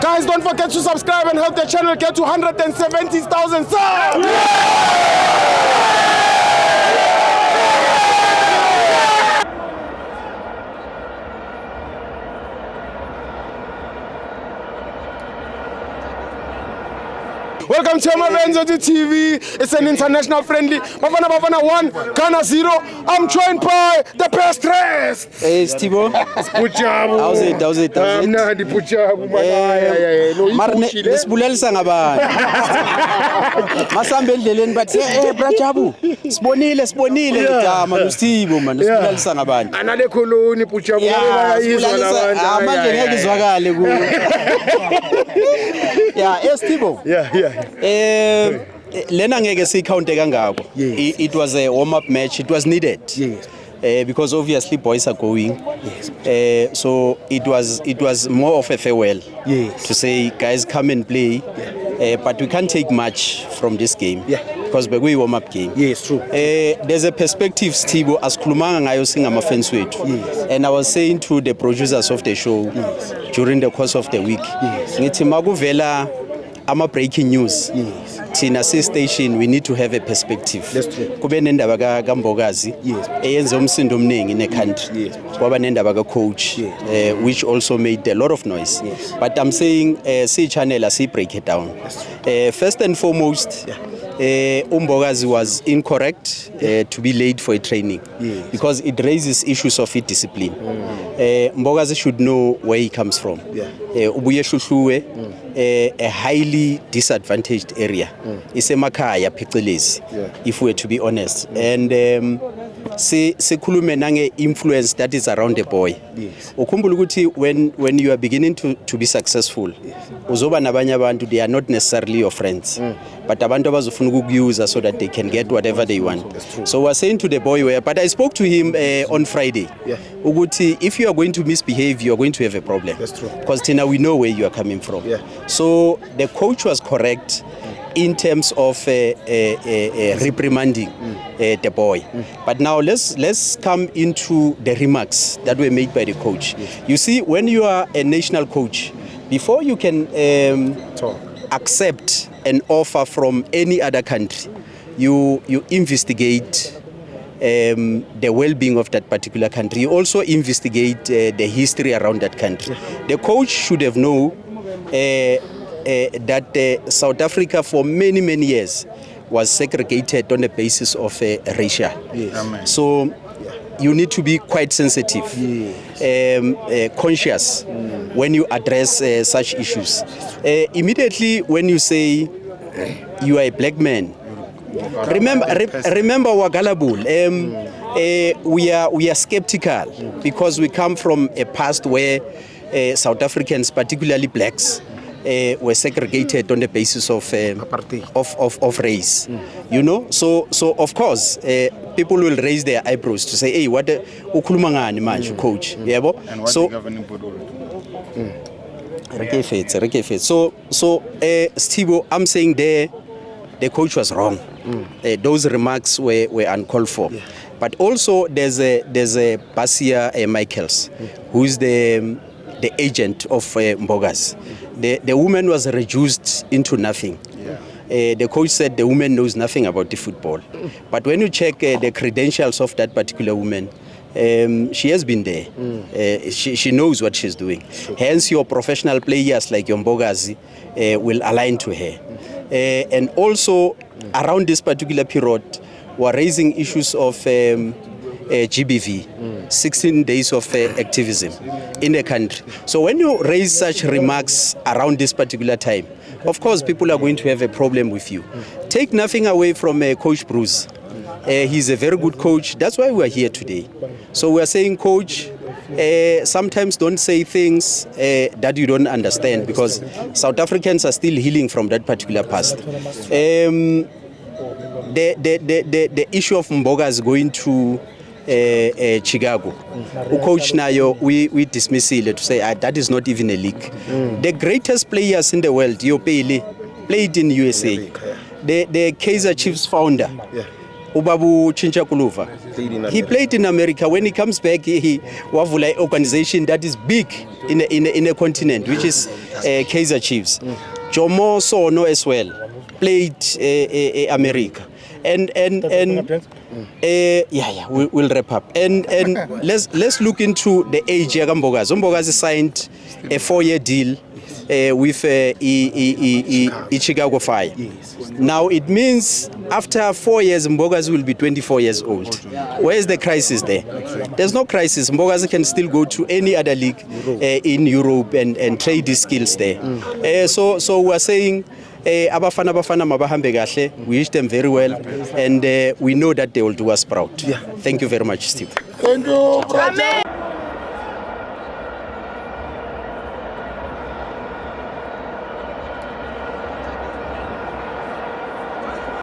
Guys, don't forget to subscribe and help the channel get to 170,000 subs. Welcome to Mabenzo TV. It's an international friendly. Bafana 1, Ghana 0. I'm joined by the best dressed. Hey, Stibo. Puchabu. How's it? Nah, the Puchabu. Lesibulali sangabani. Masambe endleleni bathi bra Jabu. Sibonile igama noStibo man. Lesibulali sangabani. Anale koloni Puchabu. Manje ngeke izwakale ku. Yeah, Stibo. Yeah. Lena ngeke sikhawunte kangako. It was a warm up match. It was needed. Yes. Because obviously boys are going. Yes. So it was more of a farewell. Yes. To say guys come and play. But we can't take much from this game. Yeah. Because we warm up game. Yes, true. There's a perspective Stibo asikhulumanga ngayo singamafans wethu. Yes. And I was saying to the producers of the show during the course of the week. Yes. Ngithi makuvela ama breaking news. Yes. Thina station we need to have a perspective. That's true. Kube nendaba kaMbogazi Yes. eyenze umsindo omningi in a country. Yes. Kwaba nendaba kacoach which also made a lot of noise. Yes. But I'm saying see channel asi break it down. First and foremost Mbogazi was incorrect to be late for a training. Yes. Because it raises issues of discipline. Mbogazi should know where he comes from. Ubuye Shushuwe a highly disadvantaged area. Isemakhaya phecelezi if we're to be honest. And sikhulume nange influence that is around the boy. Yes. Ukhumbula ukuthi when you are beginning to be successful uzoba nabanye abantu they are not necessarily your friends but abantu abazofuna ukukuyuza so that they can get whatever they want. So we're saying to the boy but I spoke to him on Friday ukuthi if you are going to misbehave you are going to have a problem. That's true. Because Tina we know where you are coming from. So the coach was correct in terms of reprimanding the boy. But now let's come into the remarks that were made by the coach. You see, when you are a national coach, before you can accept an offer from any other country, you investigate the well-being of that particular country. You also investigate the history around that country. The coach should have known that South Africa for many years was segregated on the basis of racial. Yes. So you need to be quite sensitive, conscious when you address such issues. Immediately when you say you are a black man, remember Wagalabul. We are skeptical because we come from a past where South Africans, particularly blacks, were segregated on the basis of race, you know. So of course people will raise their eyebrows to say, hey, what ukhuluma ngani manje coach, yebo. So so Stibo, I'm saying the coach was wrong. Those remarks were uncalled for. But also there's a Basia Michaels who is the agent of Mbogazi. The woman was reduced into nothing. The coach said the woman knows nothing about the football. But when you check the credentials of that particular woman, she has been there. She knows what she's doing. Hence your professional players like your Mbogazi will align to her. And also around this particular period were raising issues of GBV, 16 days of activism in the country. So when you raise such remarks around this particular time, of course people are going to have a problem with you. Take nothing away from Coach Bruce. He's a very good coach. That's why we are here today. So we are saying, coach, sometimes don't say things that you don't understand, because South Africans are still healing from that particular past. The issue of Mbogazi going to Chicago, coach nayo we dismiss it to say that is not even a league. The greatest players in the world, Pele, played in USA. The Kaizer Chiefs founder, Ubabu Chincha Kuluva. He played in America. When he comes back, he wavula organization that is big in a continent, which is Kaizer Chiefs. Jomo Sono as well played America. And we'll wrap up. And let's look into the age of Mbogazi. Mbogazi signed a 4-year deal with Chicago Fire. Now it means after 4 years, Mbogazi will be 24 years old. Where is the crisis there? There's no crisis. Mbogazi can still go to any other league in Europe and trade his skills there. So we're saying abafana mabahambe kahle. We wish them very well, and we know that they will do us proud. Thank you very much, Steve. Thank you, brother.